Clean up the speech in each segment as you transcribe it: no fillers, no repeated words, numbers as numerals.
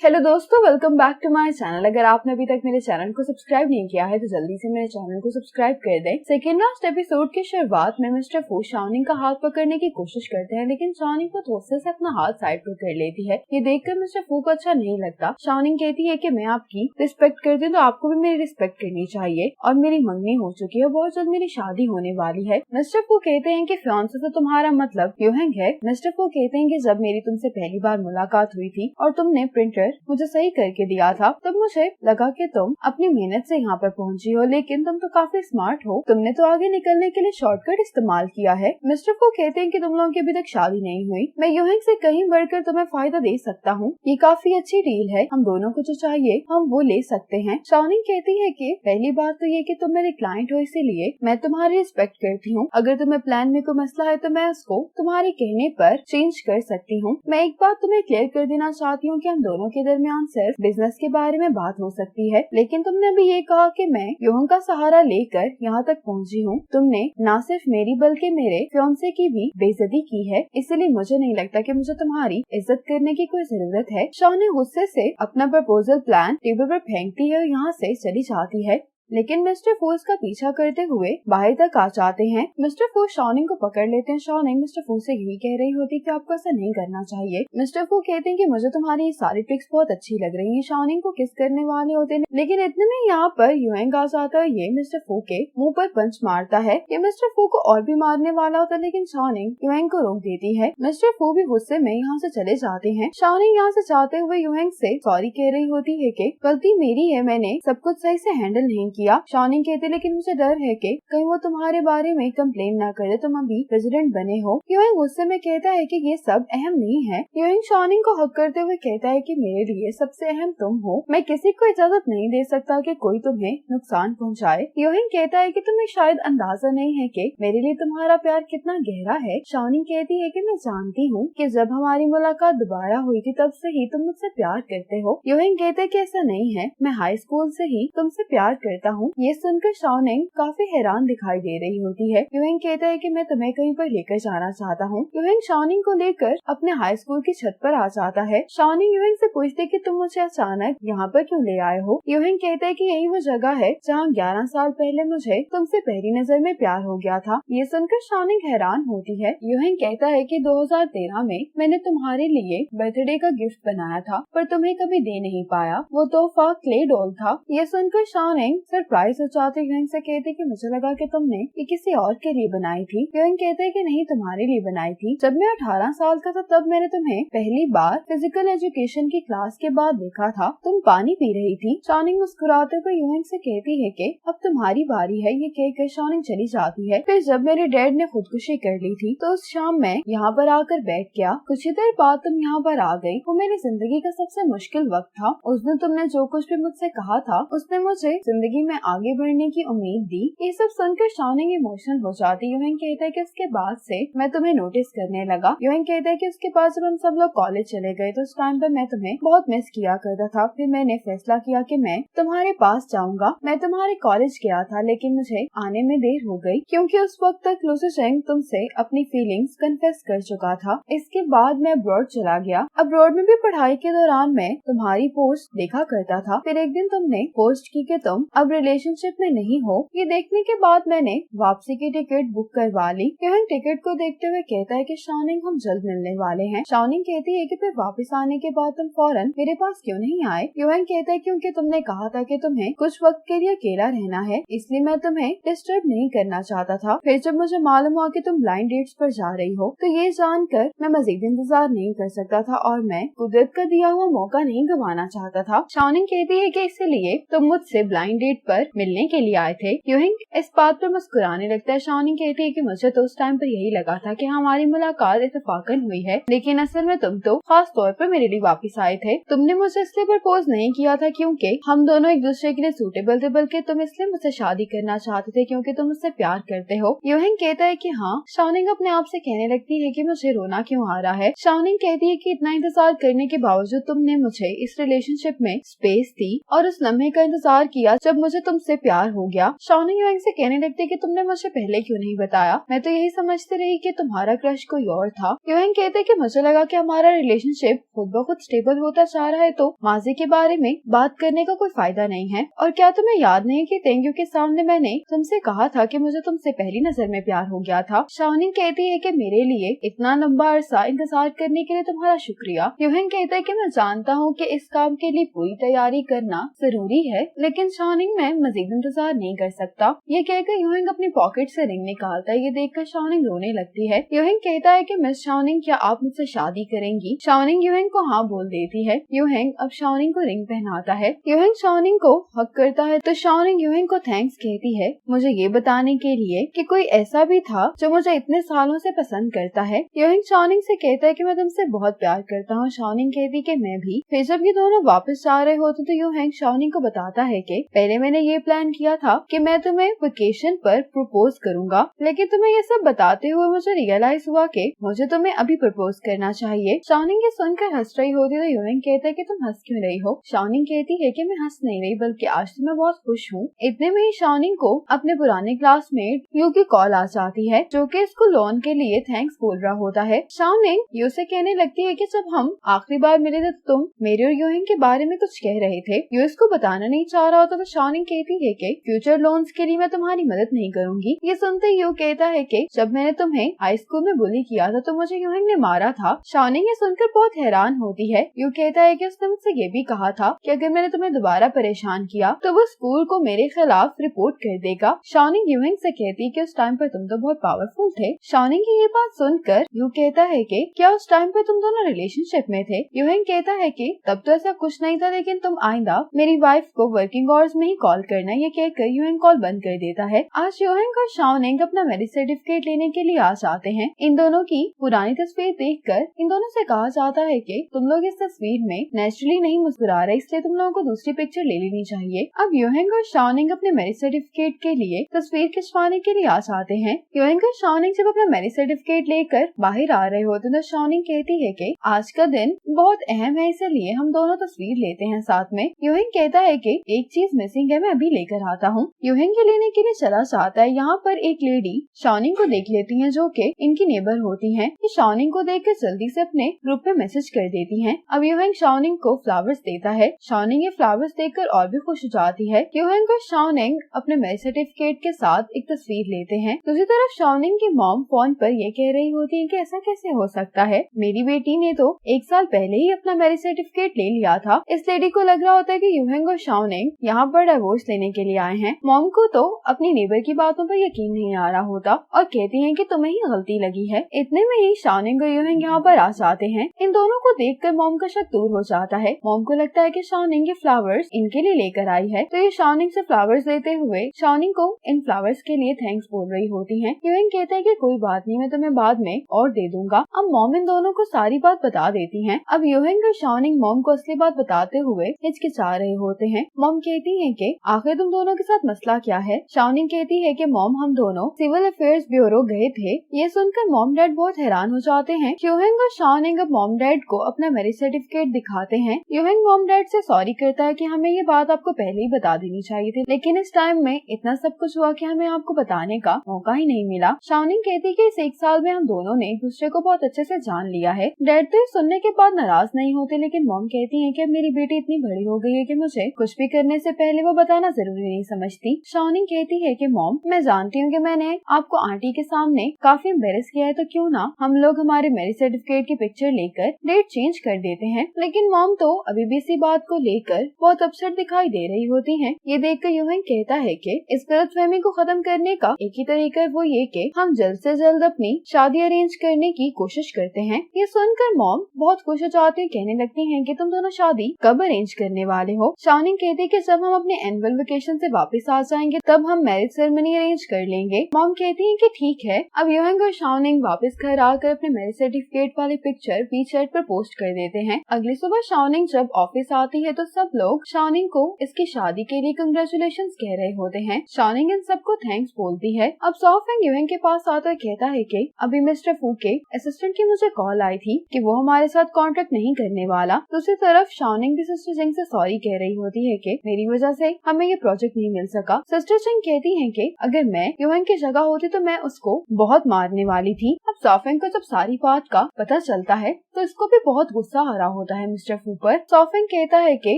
Hello दोस्तों, welcome back to my channel. अगर आपने अभी तक मेरे चैनल को सब्सक्राइब नहीं किया है तो जल्दी से मेरे चैनल को सब्सक्राइब कर दें। सेकेंड लास्ट एपिसोड की शुरुआत में मिस्टर फू शाओनिंग का हाथ पकड़ने की कोशिश करते हैं, लेकिन शाओनिंग को धोखे से अपना हाथ साइड पर कर लेती है। ये देखकर मिस्टर फू को अच्छा नहीं लगता। शाओनिंग कहती है कि मैं आपकी रिस्पेक्ट करती हूँ तो आपको भी मेरी रिस्पेक्ट करनी चाहिए और मेरी मंगनी हो चुकी है, बहुत जल्द मेरी शादी होने वाली है। मिस्टर फू कहते हैं कि फियांसे से तुम्हारा मतलब यूहेंग है। मिस्टर फू कहते हैं कि जब मेरी तुमसे पहली बार मुलाकात हुई थी और तुमने प्रिंटर मुझे सही करके दिया था, तब मुझे लगा कि तुम अपनी मेहनत से यहाँ पर पहुँची हो, लेकिन तुम तो काफी स्मार्ट हो। तुमने तो आगे निकलने के लिए शॉर्टकट इस्तेमाल किया है। मिस्टर फू कहते हैं कि तुम लोगों की अभी तक शादी नहीं हुई, मैं यूहेंग से कहीं बढ़कर तुम्हें फायदा दे सकता हूँ। ये काफी अच्छी डील है, हम दोनों को जो चाहिए हम वो ले सकते हैं। शाओनिंग कहती है कि पहली बात तो ये कि तुम मेरे क्लाइंट हो, इसीलिए मैं तुम्हारी रिस्पेक्ट करती हूँ। अगर तुम्हें प्लान में कोई मसला है तो मैं उसको तुम्हारे कहने पर चेंज कर सकती हूँ। मैं एक बात तुम्हें क्लियर कर देना चाहती हूँ कि हम दोनों के दरमियान सिर्फ बिजनेस के बारे में बात हो सकती है, लेकिन तुमने भी ये कहा कि मैं यूहेंग का सहारा लेकर यहाँ तक पहुँची हूँ। तुमने न सिर्फ मेरी बल्कि मेरे फियांसे की भी बेइज्जती की है, इसलिए मुझे नहीं लगता कि मुझे तुम्हारी इज्जत करने की कोई जरूरत है। शाओनिंग गुस्से से अपना प्रपोजल प्लान टेबल पर फेंकती है और यहाँ से चली जाती है, लेकिन मिस्टर फू का पीछा करते हुए बाहर तक आ जाते हैं। मिस्टर फू शाओनिंग को पकड़ लेते हैं। शाओनिंग मिस्टर फू से यही कह रही होती कि आपको ऐसा नहीं करना चाहिए। मिस्टर फू कहते हैं कि मुझे तुम्हारी ये सारी ट्रिक्स बहुत अच्छी लग रही हैं। शाओनिंग को किस करने वाले होते हैं, लेकिन इतने में यहाँ पर यूहेंग आ जाता है। ये मिस्टर फू के मुंह पर पंच मारता है। ये मिस्टर फू को और भी मारने वाला होता है, लेकिन शाओनिंग यूहेंग को रोक देती है। मिस्टर फू भी गुस्से में यहाँ से चले जाते हैं। शाओनिंग यहाँ से जाते हुए यूहेंग से सॉरी कह रही होती है कि गलती मेरी है, मैंने सब कुछ सही से हैंडल नहीं किया। शाओनिंग कहते लेकिन मुझे डर है कि कहीं वो तुम्हारे बारे में कंप्लेन ना करे, तुम अभी प्रेसिडेंट बने हो। यूहेंग गुस्से में कहता है कि ये सब अहम नहीं है। यूहेंग शाओनिंग को हक करते हुए कहता है कि मेरे लिए सबसे अहम तुम हो, मैं किसी को इजाजत नहीं दे सकता कि कोई तुम्हें नुकसान पहुँचाए। यूहेंग कहता है कि तुम्हें शायद अंदाजा नहीं है कि मेरे लिए तुम्हारा प्यार कितना गहरा है। शाओनिंग कहती है कि मैं जानती हूँ कि जब हमारी मुलाकात दोबारा हुई थी तब से ही तुम मुझसे प्यार करते हो। यूहेंग कहते हैं कि ऐसा नहीं है, मैं हाई स्कूल से ही तुमसे प्यार करता हूँ। ये सुनकर शाओनिंग काफी हैरान दिखाई दे रही होती है। यूहेंग कहता है कि मैं तुम्हें कहीं पर लेकर जाना चाहता हूँ। यूहेंग शाओनिंग को लेकर अपने हाई स्कूल की छत पर आ जाता है। शाओनिंग यूहेंग से पूछती है कि तुम मुझे अचानक यहाँ पर क्यों ले आए हो। यूहेंग कहता है कि यही वो जगह है जहाँ 11 साल पहले मुझे तुमसे पहली नजर में प्यार हो गया था। ये सुनकर शाओनिंग हैरान होती है। यूहेंग कहता है कि 2013 में मैंने तुम्हारे लिए बर्थडे का गिफ्ट बनाया था, पर तुम्हें कभी दे नहीं पाया। वो तोहफा क्ले डॉल था। ये सुनकर शाओनिंग सरप्राइज हो जाती है। यूहेंग से कहती कि मुझे लगा कि तुमने ये किसी और के लिए बनाई थी। यूहेंग कहते हैं कि नहीं, तुम्हारे लिए बनाई थी। जब मैं 18 साल का था तब मैंने तुम्हें पहली बार फिजिकल एजुकेशन की क्लास के बाद देखा था। तुम पानी पी रही थी। शाओनिंग मुस्कुराते हुए यूहेंग से कहती है कि अब तुम्हारी बारी है। ये कहकर शाओनिंग चली जाती है। फिर जब मेरे डैड ने खुदकुशी कर ली थी तो उस शाम मैं यहाँ पर आकर बैठ गया। कुछ ही देर बाद तुम यहाँ पर आ गई। वो मेरी जिंदगी का सबसे मुश्किल वक्त था। उस दिन तुमने जो कुछ भी मुझसे कहा था उसने मुझे जिंदगी में आगे बढ़ने की उम्मीद दी। ये सब सुनकर शाओनिंग इमोशनल हो जाती। यूहेंग कहता है कि उसके बाद से मैं तुम्हें नोटिस करने लगा। यूहेंग कहता है कि उसके बाद जब हम सब लोग कॉलेज चले गए तो उस टाइम पर मैं तुम्हें बहुत मिस किया करता था। फिर मैंने फैसला किया कि मैं तुम्हारे पास जाऊंगा। मैं तुम्हारे कॉलेज गया था, लेकिन मुझे आने में देर हो गई क्योंकि उस वक्त तक लूसी चेंग तुमसे अपनी फीलिंग्स कन्फेस कर चुका था। इसके बाद मैं अब्रॉड चला गया। अब्रॉड में भी पढ़ाई के दौरान मैं तुम्हारी पोस्ट देखा करता था। फिर एक दिन तुमने पोस्ट की कि तुम अब रिलेशनशिप में नहीं हो। ये देखने के बाद मैंने वापसी की टिकट बुक करवा ली। यूहेंग टिकट को देखते हुए कहता है कि शाओनिंग हम जल्द मिलने वाले हैं। शाओनिंग कहती है कि फिर वापस आने के बाद तुम फौरन मेरे पास क्यों नहीं आए। यूहेंग कहता है क्योंकि तुमने कहा था कि तुम्हें कुछ वक्त के लिए अकेला रहना है, इसलिए मैं तुम्हें डिस्टर्ब नहीं करना चाहता था। फिर जब मुझे मालूम हुआ कि तुम ब्लाइंड डेट्स पर जा रही हो तो ये जानकर मैं मजीद इंतजार नहीं कर सकता था और मैं कुदरत का दिया हुआ मौका नहीं गंवाना चाहता था। शाओनिंग कहती है कि इसलिए तुम मुझसे ब्लाइंड डेट पर मिलने के लिए आए थे। यूहेंग इस बात पर मुस्कुराने लगता है। शाओनिंग कहती है कि मुझे तो उस टाइम पर यही लगा था कि हमारी मुलाकात इत्तेफाकन हुई है, लेकिन असल में तुम तो खास तौर पर मेरे लिए वापस आए थे। तुमने मुझे इसलिए प्रपोज नहीं किया था क्योंकि हम दोनों एक दूसरे के लिए सूटेबल थे, बल्कि तुम इसलिए मुझसे शादी करना चाहते थे क्योंकि तुम मुझसे प्यार करते हो। यूहेंग कहता है कि हाँ। शाओनिंग अपने आप से कहने लगती है कि मुझे रोना क्यों आ रहा है। शाओनिंग कहती है कि इतना इंतजार करने के बावजूद तुमने मुझे इस रिलेशनशिप में स्पेस दी और उस लम्हे का इंतजार किया जब मुझे तुमसे प्यार हो गया। शाओनिंग युएंग से कहने लगती है कि तुमने मुझे पहले क्यों नहीं बताया, मैं तो यही समझती रही कि तुम्हारा क्रश कोई और था। युएंग कहते कि मुझे लगा कि हमारा रिलेशनशिप खुद ब खुद स्टेबल होता जा रहा है, तो माजी के बारे में बात करने का कोई फायदा नहीं है। और क्या तुम्हें याद नहीं कि तेंग्यू के सामने मैंने तुमसे कहा था कि मुझे तुमसे पहली नजर में प्यार हो गया था। शाओनिंग कहती है कि मेरे लिए इतना लंबा अरसा इंतजार करने के लिए तुम्हारा शुक्रिया। युएंग कहता है कि मैं जानता हूँ कि इस काम के लिए पूरी तैयारी करना जरूरी है, लेकिन शाओनिंग मैं मजीद इंतजार नहीं कर सकता। ये कहकर युएंग अपनी पॉकेट से रिंग निकालता है। ये देखकर शाओनिंग रोने लगती है। युएंग कहता है कि मिस शाओनिंग, क्या आप मुझसे शादी करेंगी? शाओनिंग युएंग को हाँ बोल देती है। युएंग अब शाओनिंग को रिंग पहनाता है। युएंग शाओनिंग को हक करता है तो शाओनिंग युएंग को थैंक्स कहती है, मुझे ये बताने के लिए कि कोई ऐसा भी था जो मुझे इतने सालों से पसंद करता है। युएंग शाओनिंग से कहता है कि मैं तुमसे बहुत प्यार करता हूँ। शाओनिंग कहती कि मैं भी। फिर जब ये दोनों वापस जा रहे होते तो युएंग शाओनिंग को बताता है कि पहले मैंने ये प्लान किया था कि मैं तुम्हें वेकेशन पर प्रपोज करूंगा, लेकिन तुम्हें ये सब बताते हुए मुझे रियलाइज हुआ कि मुझे तुम्हें अभी प्रपोज करना चाहिए। शाओनिंग ये सुनकर हंस रही होती है तो युएंग कहता है कि तुम हंस क्यों रही हो? शाओनिंग कहती है कि मैं हंस नहीं रही, बल्कि आज तो मैं बहुत खुश हूँ। इतने में ही शाओनिंग को अपने पुराने क्लासमेट यू की कॉल आ जाती है, जो कि इसको लोन के लिए थैंक्स बोल रहा होता है। शाओनिंग यू से कहने लगती है कि जब हम आखिरी बार मिले थे तो तुम मेरे और युएंग के बारे में कुछ कह रहे थे। यू इसको बताना नहीं चाह रहा होता तो शाओनिंग कहती है कि फ्यूचर लोन्स के लिए मैं तुम्हारी मदद नहीं करूंगी। ये सुनते यू कहता है कि जब मैंने तुम्हें हाई स्कूल में बुली किया था तो मुझे युएंग ने मारा था। शाओनिंग ये सुनकर बहुत हैरान होती है। यू कहता है कि उसने मुझसे ये भी कहा था कि अगर मैंने तुम्हें दोबारा परेशान किया तो वो स्कूल को मेरे खिलाफ रिपोर्ट कर देगा। शाओनिंग युएंग से कहती है कि उस टाइम पर तुम तो बहुत पावरफुल थे। शाओनिंग की ये बात सुनकर यू कहता है कि क्या उस टाइम पर तुम दोनों रिलेशनशिप में थे? युएंग कहता है कि तब तो ऐसा कुछ नहीं था, लेकिन तुम आइंदा मेरी वाइफ को वर्किंग आवर्स में ही कॉल करना। ये कहकर युएंग कॉल बंद कर देता है। आज युएंग और शाओनिंग अपना मैरिज सर्टिफिकेट लेने के लिए आ जाते हैं। इन दोनों की पुरानी तस्वीर देखकर इन दोनों से कहा जाता है कि तुम लोग इस तस्वीर में नेचुरली नहीं मुस्कुरा रहे, इसलिए तुम लोगों को दूसरी पिक्चर ले लेनी चाहिए। अब युएंग और शाओनिंग अपने मैरिज सर्टिफिकेट के लिए तस्वीर खिंचवाने के लिए आ जाते हैं। युएंग और शाओनिंग जब अपना मैरिज सर्टिफिकेट लेकर बाहर आ रहे होते तो शाओनिंग कहती है कि आज का दिन बहुत अहम है, इसलिए हम दोनों तस्वीर लेते हैं साथ में। युएंग कहता है कि एक चीज मिसिंग है, मैं अभी लेकर आता हूँ। युएंग के लेने के लिए चला जाता है। यहाँ पर एक लेडी शाओनिंग को देख लेती है, जो कि इनकी नेबर होती है। ये शाओनिंग को देखकर जल्दी से अपने ग्रुप में मैसेज कर देती है। अब युएंग शाओनिंग को फ्लावर्स देता है। शाओनिंग ये फ्लावर्स देखकर और भी खुश हो जाती है। युएंग और शाओनिंग अपने मैरिज सर्टिफिकेट के साथ एक तस्वीर लेते हैं। दूसरी तरफ शाओनिंग की मॉम फोन पर ये कह रही होती है कि ऐसा कैसे हो सकता है, मेरी बेटी ने तो 1 साल पहले ही अपना मैरिज सर्टिफिकेट ले लिया था। इस लेडी को लग रहा होता है कि युएंग और शाओनिंग यहाँ पर डिवोर्स लेने के लिए आए हैं। मॉम को तो अपनी नेबर की बातों पर यकीन नहीं आ रहा होता और कहती है कि तुम्हें ही गलती लगी है। इतने में ही शाओनिंग और युएंग यहाँ पर आ जाते हैं। इन दोनों को देखकर मॉम का शक दूर हो जाता है। मॉम को लगता है कि शाओनिंग ये फ्लावर्स इनके लिए लेकर आई है, तो ये शाओनिंग से फ्लावर्स लेते हुए शाओनिंग को इन फ्लावर्स के लिए थैंक्स बोल रही होती है। युएंग कहता है कि कोई बात नहीं, मैं तुम्हें बाद में और दे दूंगा। अब मॉम इन दोनों को सारी बात बता देती है। अब युएंग और शाओनिंग मॉम को असली बात बताते हुए हिचकिचा रहे होते हैं। मॉम कहती है कि आखिर तुम दोनों के साथ मसला क्या है? शाओनिंग कहती है कि मॉम, हम दोनों सिविल अफेयर्स ब्यूरो गए थे। ये सुनकर मॉम डैड बहुत हैरान हो जाते हैं। युएंग और शाओनिंग अब मॉम डैड को अपना मैरिज सर्टिफिकेट दिखाते हैं। युएंग मॉम डैड से सॉरी करता है कि हमें ये बात आपको पहले ही बता देनी चाहिए थी, लेकिन इस टाइम में इतना सब कुछ हुआ कि हमें आपको बताने का मौका ही नहीं मिला। शाओनिंग कहती है कि इस 1 साल में हम दोनों ने एक दूसरे को बहुत अच्छे से जान लिया है। डैड तो ये सुनने के बाद नाराज नहीं होते, लेकिन मॉम कहती है कि अब मेरी बेटी इतनी बड़ी हो गई है कि मुझे कुछ भी करने से पहले वो बताना जरूरी नहीं समझती। शाओनिंग कहती है कि मॉम, मैं जानती हूँ कि मैंने आपको आंटी के सामने काफी एम्बेरस किया है, तो क्यों ना हम लोग हमारे मैरिज सर्टिफिकेट की पिक्चर लेकर डेट चेंज कर देते हैं। लेकिन मॉम तो अभी भी इसी बात को लेकर बहुत अपसेट दिखाई दे रही होती है। ये देखकर युएंग कहता है कि इस गलतफहमी को खत्म करने का एक ही तरीका है, वो ये कि हम जल्द से जल्द अपनी शादी अरेंज करने की कोशिश करते हैं। ये सुनकर मॉम बहुत खुश हो जाती है, कहने लगती हैं कि तुम दोनों शादी कब अरेंज करने वाले हो? शाओनिंग कहती है कि जब हम अपने एनुअल वेकेशन से वापस आ जाएंगे तब हम मैरिज सेरेमनी अरेंज कर लेंगे। मॉम कहती है कि ठीक है। अब युएंग और शाओनिंग वापस घर आकर अपने मैरिज सर्टिफिकेट वाली पिक्चर WeChat पर पोस्ट कर देते हैं। अगली सुबह शाओनिंग जब ऑफिस आती है तो सब लोग शाओनिंग को इसकी शादी के लिए कंग्रेचुलेशंस कह रहे होते हैं। शाओनिंग इन सबको थैंक्स बोलती है। अब सॉफेंग युएंग के पास आता है, कहता है कि अभी मिस्टर फू के असिस्टेंट की मुझे कॉल आई थी कि वो हमारे साथ कॉन्ट्रैक्ट नहीं करने वाला। दूसरी तरफ शाओनिंग भी सिस्टर जिंग से सॉरी कह रही होती है कि मेरी वजह से हमें ये प्रोजेक्ट नहीं मिल सका। सिस्टर चेंग कहती है कि अगर मैं यूहेंग की जगह होती तो मैं उसको बहुत मारने वाली थी। अब सॉफेंग को जब सारी बात का पता चलता है तो इसको भी बहुत गुस्सा आ रहा होता है मिस्टर फू पर। सॉफेंग कहता है कि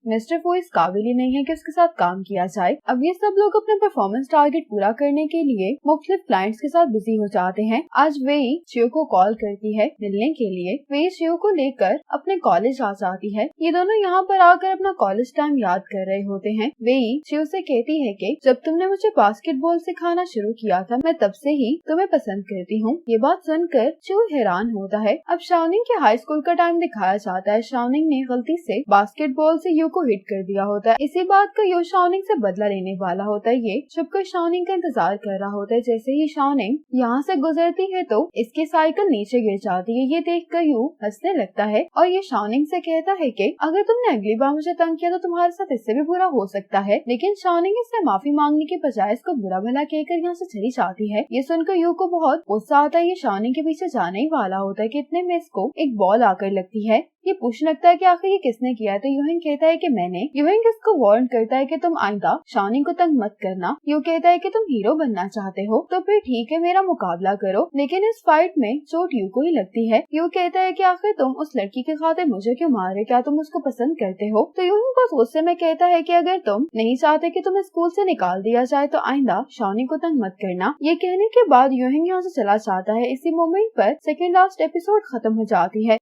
मिस्टर फू इस काबिल ही नहीं है कि उसके साथ काम किया जाए। अब ये सब लोग अपने परफॉर्मेंस टारगेट पूरा करने के लिए मुख्तलिफ क्लाइंट्स के साथ बिजी हो जाते हैं। आज वेई चियो को कॉल करती है मिलने के लिए। वेई चियो को लेकर अपने कॉलेज आ जाती है। ये दोनों यहाँ पर आकर अपना कॉलेज टाइम याद कर रहे होते हैं। वेई चियो से कहती है कि जब तुमने मुझे बास्केटबॉल सिखाना शुरू किया था मैं तब से ही तुम्हें पसंद करती हूँ। ये बात सुनकर चियो हैरान होता है। अब शाओनिंग के हाई स्कूल का टाइम दिखाया जाता है। शाओनिंग ने गलती से बास्केटबॉल से यू को हिट कर दिया होता है। इसी बात का यू शाओनिंग से बदला लेने वाला होता है। ये छुपकर शाओनिंग का इंतजार कर रहा होता है। जैसे ही शाओनिंग यहाँ से गुजरती है तो इसकी साइकिल नीचे गिर जाती है। ये देखकर यू हंसने लगता है और ये शाओनिंग से कहता है कि अगर तुमने अगली बार मुझे तंग किया तो तुम्हारे साथ इससे भी बुरा हो सकता है। लेकिन शाओनिंग इससे माफी मांगने के बजाय इसको बुरा भला कहकर यहाँ से चली जाती है। ये सुनकर यू को बहुत गुस्सा आता है। ये शाओनिंग के पीछे जाने ही वाला होता है कि इतने में इसको एक बॉल आकर लगती है। ये पूछने लगता है कि आखिर ये किसने किया है तो यूहेंग कहता है कि मैंने। यूहेंग इसको वार्न करता है कि तुम आइंदा शाओनिंग को तंग मत करना। यू कहता है कि तुम हीरो बनना चाहते हो तो फिर ठीक है मेरा मुकाबला करो। लेकिन इस फाइट में चोट यू को ही लगती है। यू कहता है कि आखिर तुम उस लड़की के खातिर मुझे क्यों मार रहे, क्या तुम उसको पसंद करते हो? तो यूहेंग बस गुस्से में कहता है कि अगर तुम नहीं चाहते कि तुम्हें स्कूल से निकाल दिया जाए तो आइंदा शाओनिंग को तंग मत करना। ये कहने के बाद यूहेंग यहाँ से चला जाता है। इसी मोमेंट पर सेकंड लास्ट एपिसोड खत्म हो जाती है।